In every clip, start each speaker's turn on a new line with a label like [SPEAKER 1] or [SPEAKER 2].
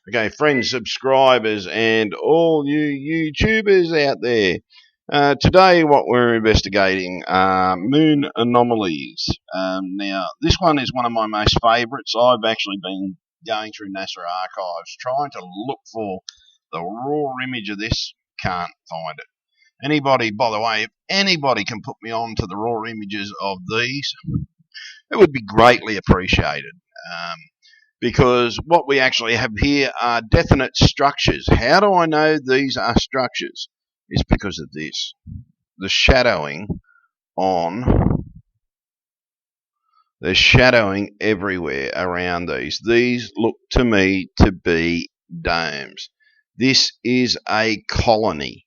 [SPEAKER 1] Okay, friends, subscribers, and all you YouTubers out there. Today, what we're investigating are moon anomalies. Now, this one is one of my most favourites. I've actually been going through NASA archives trying to look for the raw image of this. Can't find it. Anybody, by the way, if anybody can put me on to the raw images of these, it would be greatly appreciated. Um, because what we actually have here are definite structures. How do I know these are structures? It's because of this. The shadowing on, there's shadowing everywhere around these. These look to me to be domes. This is a colony.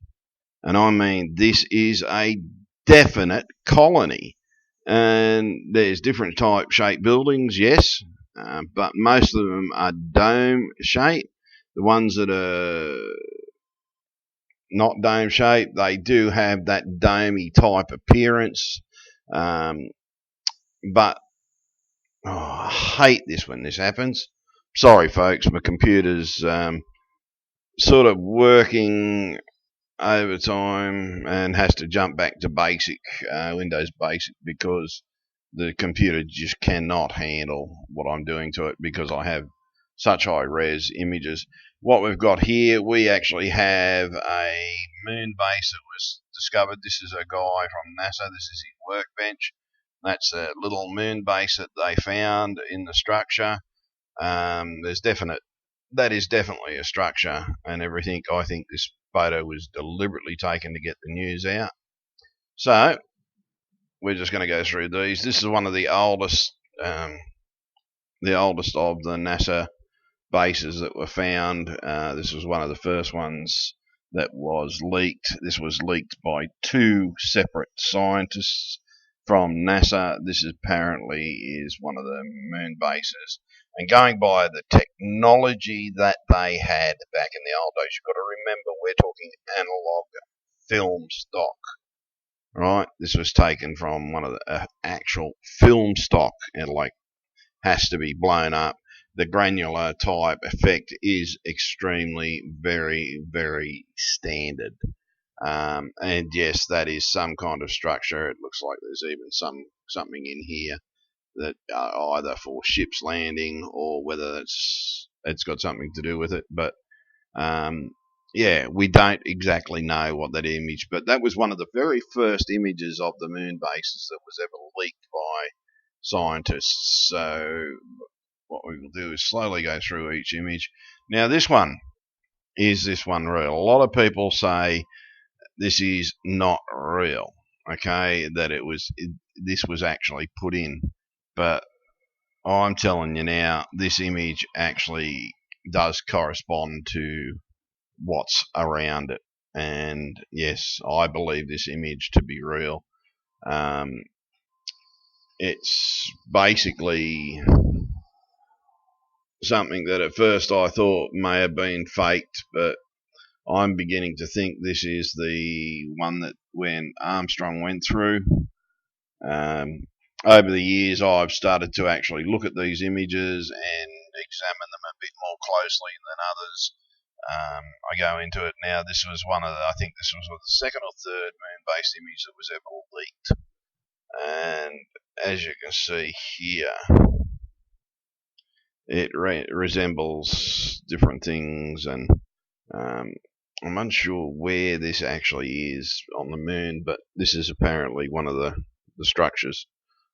[SPEAKER 1] And I mean, this is a definite colony. And there's different type shaped buildings, yes, but most of them are dome shaped. The ones that are not dome shaped, they do have that domey type appearance. But I hate this when this happens. Sorry, folks, my computer's sort of working overtime and has to jump back to basic, Windows Basic, because the computer just cannot handle what I'm doing to it because I have such high res images. What we've got here, we actually have a moon base that was discovered. This is a guy from NASA. This is his workbench. That's a little moon base that they found in the structure. That is definitely a structure and everything. I think this photo was deliberately taken to get the news out. So we're just going to go through these. This is one of the oldest of the NASA bases that were found. This was one of the first ones that was leaked. This was leaked by two separate scientists from NASA. This apparently is one of the moon bases. And going by the technology that they had back in the old days, you've got to remember we're talking analog film stock, right? This was taken from one of the actual film stock, and like has to be blown up. The granular type effect is extremely very, very standard. And yes, that is some kind of structure. It looks like there's even something in here that either for ships landing or whether it's got something to do with it. But yeah, we don't exactly know what that image, but that was one of the very first images of the moon bases that was ever leaked by scientists. So what we will do is slowly go through each image. Now this one, is this one real? A lot of people say this is not real, okay, that this was actually put in. But I'm telling you now, this image actually does correspond to what's around it. And yes, I believe this image to be real. It's basically something that at first I thought may have been faked, but I'm beginning to think this is the one that when Armstrong went through. Over the years, I've started to actually look at these images and examine them a bit more closely than others. I go into it now. This was I think this was the second or third moon-based image that was ever leaked. And as you can see here, it resembles different things, and I'm unsure where this actually is on the moon, but this is apparently one of the structures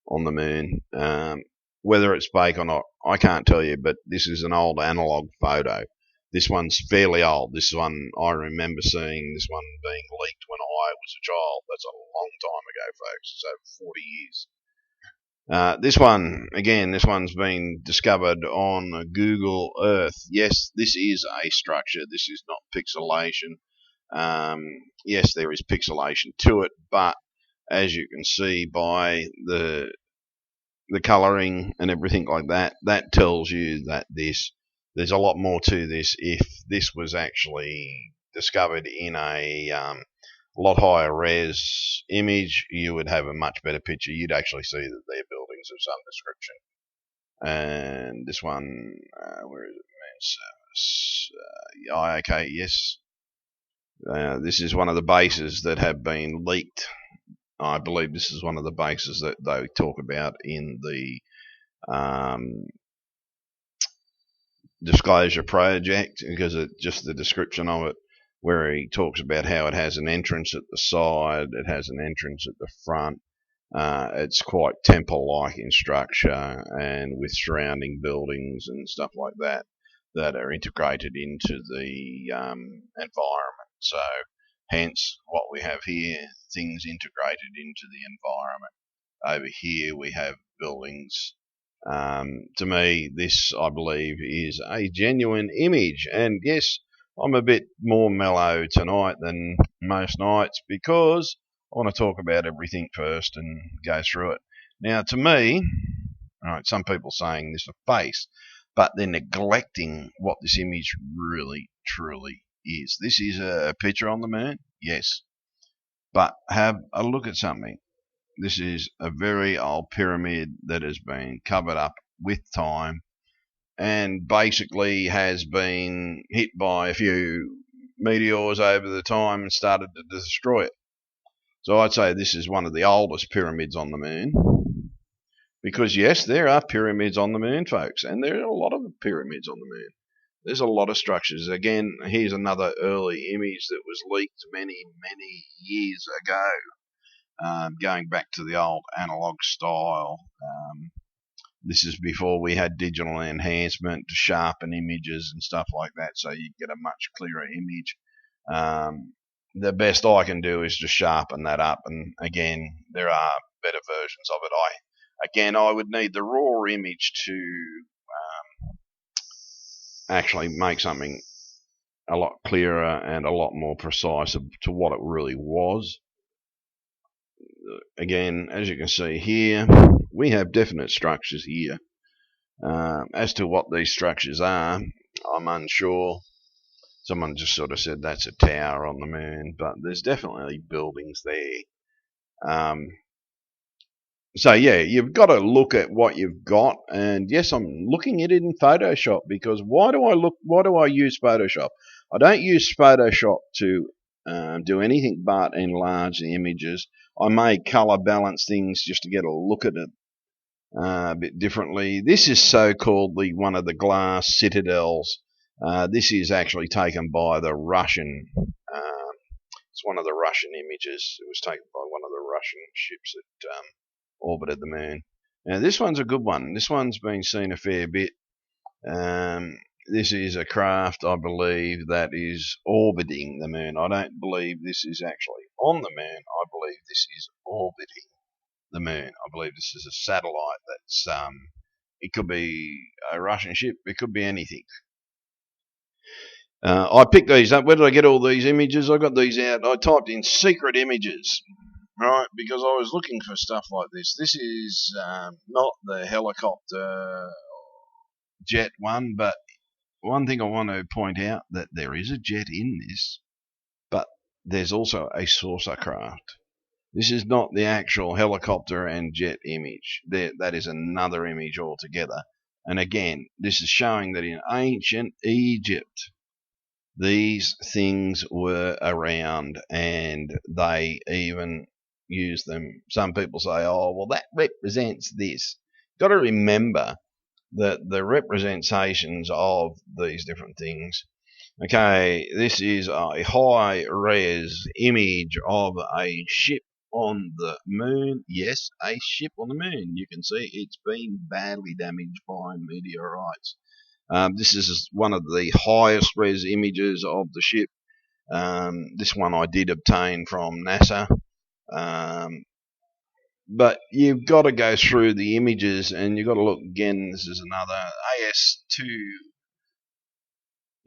[SPEAKER 1] on the moon. Whether it's fake or not, I can't tell you, but this is an old analog photo. This one's fairly old. This one, I remember seeing this one being leaked when I was a child. That's a long time ago, folks. It's over 40 years. This one, again, this one's been discovered on Google Earth. Yes, this is a structure. This is not pixelation. Yes, there is pixelation to it, but as you can see by the colouring and everything like that, that tells you that there's a lot more to this. If this was actually discovered in a lot higher res image, you would have a much better picture. You'd actually see that they're buildings of some description. And this one, where is it? okay, yes. This is one of the bases that have been leaked. I believe this is one of the bases that they talk about in the disclosure project, because just the description of it, where he talks about how it has an entrance at the side, it has an entrance at the front. It's quite temple-like in structure, and with surrounding buildings and stuff like that that are integrated into the environment. So hence what we have here, things integrated into the environment. Over here we have buildings. To me, this, I believe, is a genuine image. And yes, I'm a bit more mellow tonight than most nights because I want to talk about everything first and go through it. Now, to me, all right, some people saying this for face, but they're neglecting what this image really, truly is. This is a picture on the moon, yes, but have a look at something. This is a very old pyramid that has been covered up with time and basically has been hit by a few meteors over the time and started to destroy it. So I'd say this is one of the oldest pyramids on the moon. Because yes, there are pyramids on the moon, folks, and there are a lot of pyramids on the moon. There's a lot of structures. Again, here's another early image that was leaked many, many years ago. Going back to the old analog style. This is before we had digital enhancement to sharpen images and stuff like that, so you get a much clearer image. The best I can do is to sharpen that up, and again, there are better versions of it. I would need the raw image to actually make something a lot clearer and a lot more precise to what it really was. Again, as you can see here, we have definite structures here. As to what these structures are, I'm unsure. Someone just sort of said that's a tower on the moon, but there's definitely buildings there. So yeah, you've got to look at what you've got, and yes, I'm looking at it in Photoshop because why do I use Photoshop? I don't use Photoshop to do anything but enlarge the images. I may color balance things just to get a look at it a bit differently. This is so-called one of the glass citadels. This is actually taken by the Russian. It's one of the Russian images. It was taken by one of the Russian ships that orbited the moon. Now this one's a good one. This one's been seen a fair bit. This is a craft, I believe, that is orbiting the moon. I don't believe this is actually on the moon. I believe this is orbiting the moon. I believe this is a satellite that's, it could be a Russian ship, it could be anything. I picked these up. Where did I get all these images? I got these out. I typed in secret images, right, because I was looking for stuff like this. This is not the helicopter jet one, but one thing I want to point out that there is a jet in this, but there's also a saucer craft. This is not the actual helicopter and jet image. That is another image altogether. And again, this is showing that in ancient Egypt, these things were around and they even used them. Some people say, oh, well, that represents this. Got to remember that the representations of these different things. Okay, this is a high-res image of a ship on the moon. Yes, a ship on the moon. You can see it's been badly damaged by meteorites. This is one of the highest res images of the ship. This one I did obtain from NASA. But you've got to go through the images and you've got to look again. This is another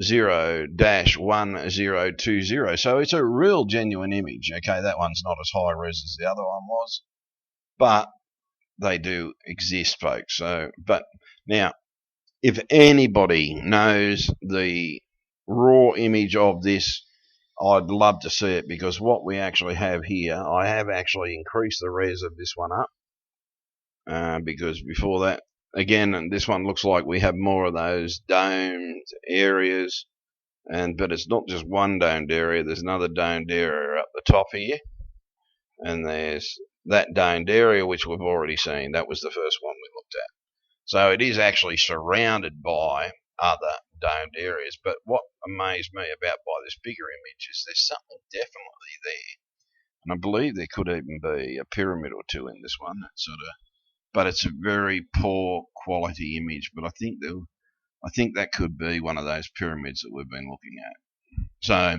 [SPEAKER 1] AS20-1020. So it's a real genuine image. Okay, that one's not as high res as the other one was, but they do exist, folks. So, but now, if anybody knows the raw image of this, I'd love to see it, because what we actually have here, I have actually increased the res of this one up, because before that again, this one looks like we have more of those domed areas, but it's not just one domed area. There's another domed area up the top here, and there's that domed area which we've already seen. That was the first one we looked at. So it is actually surrounded by other domed areas. But what amazed me about by this bigger image is there's something definitely there. And I believe there could even be a pyramid or two in this one. But it's a very poor quality image. But I think that could be one of those pyramids that we've been looking at. So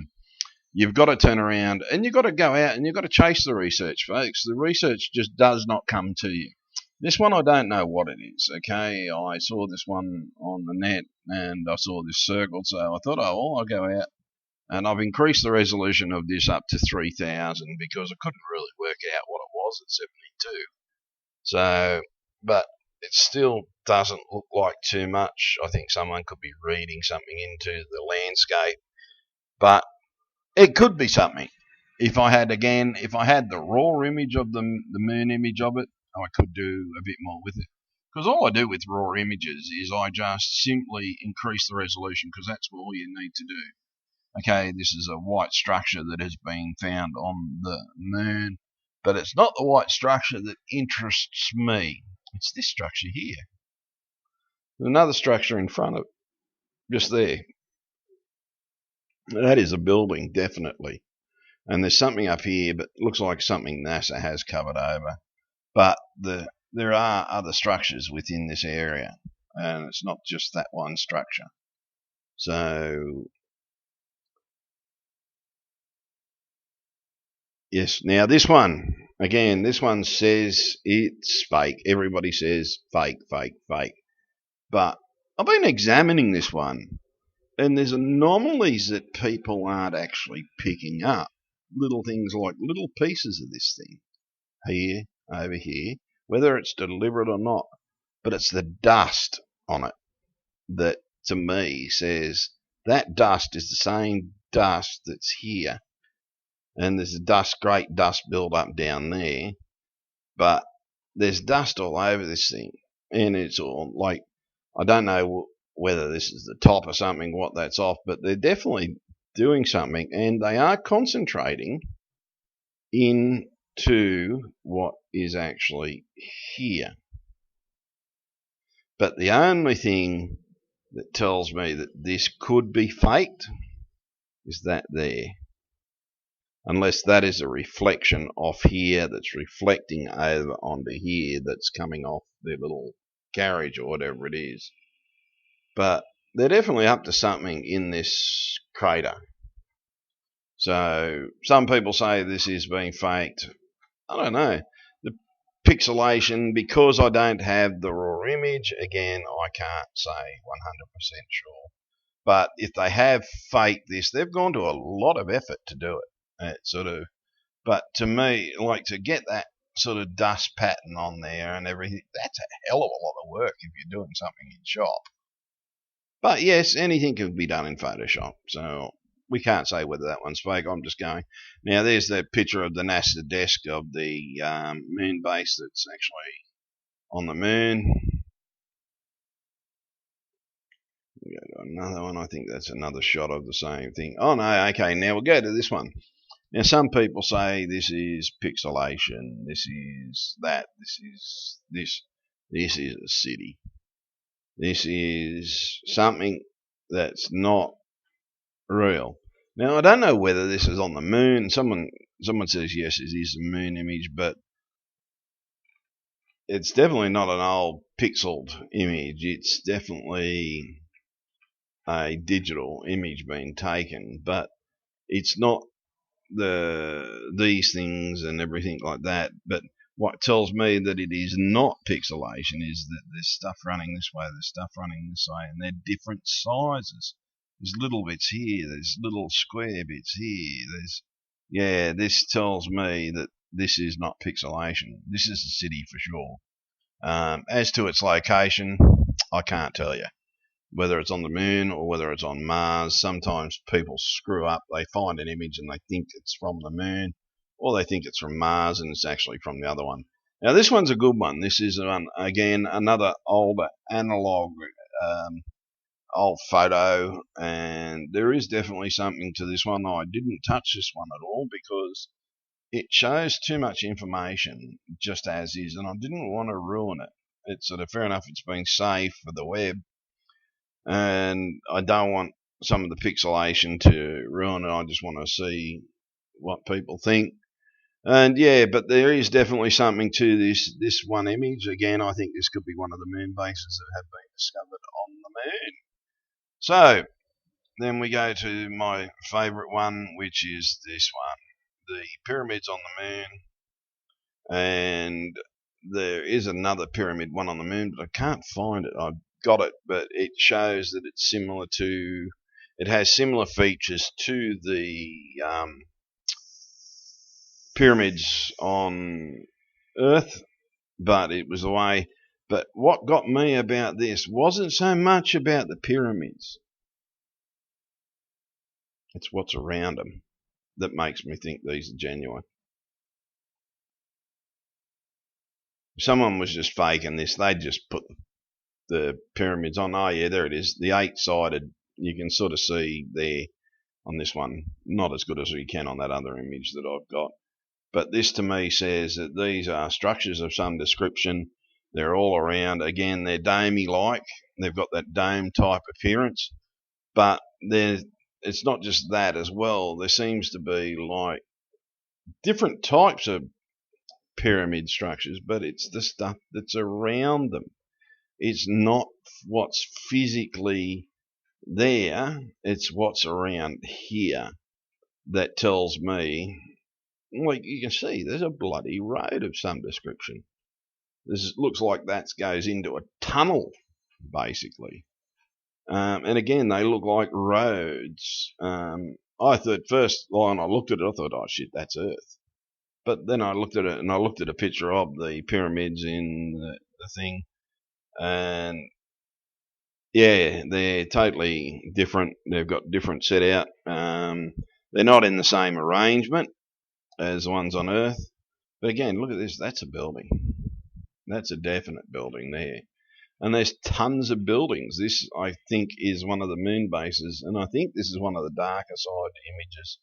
[SPEAKER 1] you've got to turn around and you've got to go out and you've got to chase the research, folks. The research just does not come to you. This one, I don't know what it is, okay? I saw this one on the net and I saw this circled, so I thought, I'll go out. And I've increased the resolution of this up to 3000 because I couldn't really work out what it was at 72. So, but it still doesn't look like too much. I think someone could be reading something into the landscape, but it could be something. If I had the raw image of the moon image of it, I could do a bit more with it. Because all I do with raw images is I just simply increase the resolution because that's all you need to do. Okay, this is a white structure that has been found on the moon, but it's not the white structure that interests me. It's this structure here. There's another structure in front of it, just there. That is a building, definitely. And there's something up here, but it looks like something NASA has covered over. But there are other structures within this area, and it's not just that one structure. So, yes, now this one, again, this one says it's fake. Everybody says fake, fake, fake. But I've been examining this one, and there's anomalies that people aren't actually picking up. Little things like little pieces of this thing here, over here, whether it's deliberate or not. But it's the dust on it that, to me, says that dust is the same dust that's here. And there's a great dust build up down there. But there's dust all over this thing. And it's all like, I don't know whether this is the top or something, what that's off, but they're definitely doing something, and they are concentrating into what is actually here. But the only thing that tells me that this could be faked is that there. Unless that is a reflection off here that's reflecting over onto here that's coming off their little carriage or whatever it is. But they're definitely up to something in this crater. So some people say this is being faked. I don't know. The pixelation, because I don't have the raw image, again, I can't say 100% sure. But if they have faked this, they've gone to a lot of effort to do it. But to me, like, to get that sort of dust pattern on there and everything, that's a hell of a lot of work if you're doing something in shop. But yes, anything can be done in Photoshop, so we can't say whether that one's fake. I'm just going. Now, there's the picture of the NASA desk of the moon base that's actually on the moon. We go to another one. I think that's another shot of the same thing. Oh, no, okay, now we'll go to this one. Now, some people say this is pixelation, this is that, this is this. This is a city. This is something that's not real. Now, I don't know whether this is on the moon. Someone says yes, it is a moon image, but it's definitely not an old pixeled image. It's definitely a digital image being taken, but it's not these things and everything like that. But what tells me that it is not pixelation is that there's stuff running this way, there's stuff running this way, and they're different sizes. There's little bits here, there's little square bits here, this tells me that this is not pixelation. This is a city for sure. As to its location, I can't tell you. Whether it's on the moon or whether it's on Mars, sometimes people screw up. They find an image and they think it's from the moon, or they think it's from Mars and it's actually from the other one. Now this one's a good one. This is again another older analog, old photo, and there is definitely something to this one. I didn't touch this one at all because it shows too much information just as is, and I didn't want to ruin it. It's sort of fair enough. It's been saved for the web, and I don't want some of the pixelation to ruin it. I just want to see what people think. And yeah, but there is definitely something to this one image. Again, I think this could be one of the moon bases that have been discovered on the moon. So then we go to my favourite one, which is this one, the pyramids on the moon. And there is another pyramid one on the moon, but I can't find it. I've got it, but it shows that it's similar to, it has similar features to the pyramids on Earth, but it was the way. But what got me about this wasn't so much about the pyramids. It's what's around them that makes me think these are genuine. If someone was just faking this, they'd just put the pyramids on. Oh yeah, there it is. The 8-sided, you can sort of see there on this one. Not as good as you can on that other image that I've got. But this to me says that these are structures of some description. They're all around. Again, they're domey-like. They've got that dome type appearance. But it's not just that as well. There seems to be like different types of pyramid structures, but it's the stuff that's around them. It's not what's physically there. It's what's around here that tells me, like you can see, there's a bloody road of some description. This looks like that goes into a tunnel, basically. And again, they look like roads. I thought first line I looked at it, I thought, oh shit, that's Earth. But then I looked at it and I looked at a picture of the pyramids in the thing, and yeah, they're totally different. They've got different set out. They're not in the same arrangement as the ones on Earth. But again, look at this. That's a building. That's a definite building there. And there's tons of buildings. This, I think, is one of the moon bases, and I think this is one of the darker side images.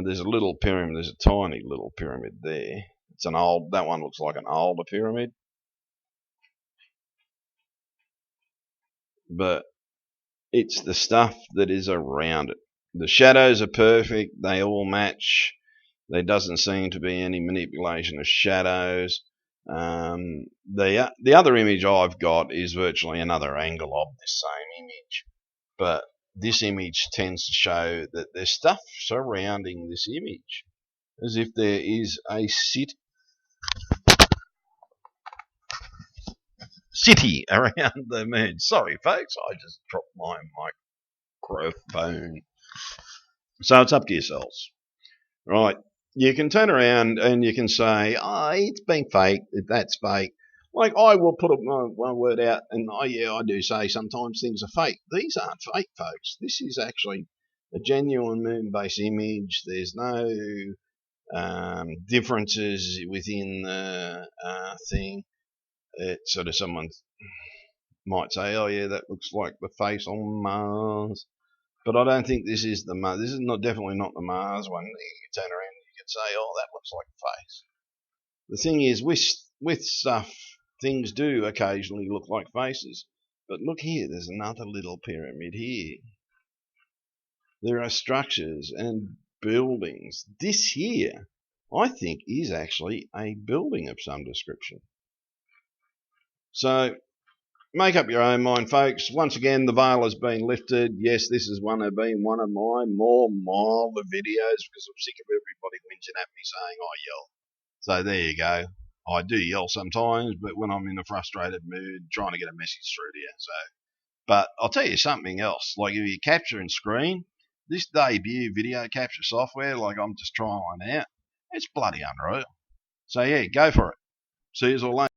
[SPEAKER 1] There's a little pyramid. There's a tiny little pyramid there. It's an old. That one looks like an older pyramid, but it's the stuff that is around it. The shadows are perfect. They all match. There doesn't seem to be any manipulation of shadows. The other image I've got is virtually another angle of this same image, but this image tends to show that there's stuff surrounding this image, as if there is a city around the moon. Sorry, folks, I just dropped my microphone. So it's up to yourselves, right? You can turn around and you can say, oh, it's been fake, that's fake. Like, I will put one word out, and yeah, I do say sometimes things are fake. These aren't fake, folks. This is actually a genuine moon-based image. There's no differences within the thing. It's sort of someone might say, oh yeah, that looks like the face on Mars. But I don't think this is the Mars. This is definitely not the Mars one. You can turn around and you can say, oh, that looks like a face. The thing is, with stuff, things do occasionally look like faces. But look here, there's another little pyramid here. There are structures and buildings. This here, I think, is actually a building of some description. So make up your own mind, folks. Once again, the veil has been lifted. Yes, this has one of my more milder videos because I'm sick of everybody whinging at me saying I yell. So there you go. I do yell sometimes, but when I'm in a frustrated mood, trying to get a message through to you. So, but I'll tell you something else. Like if you capture and screen, this debut video capture software, like I'm just trying out, it's bloody unreal. So yeah, go for it. See you all later.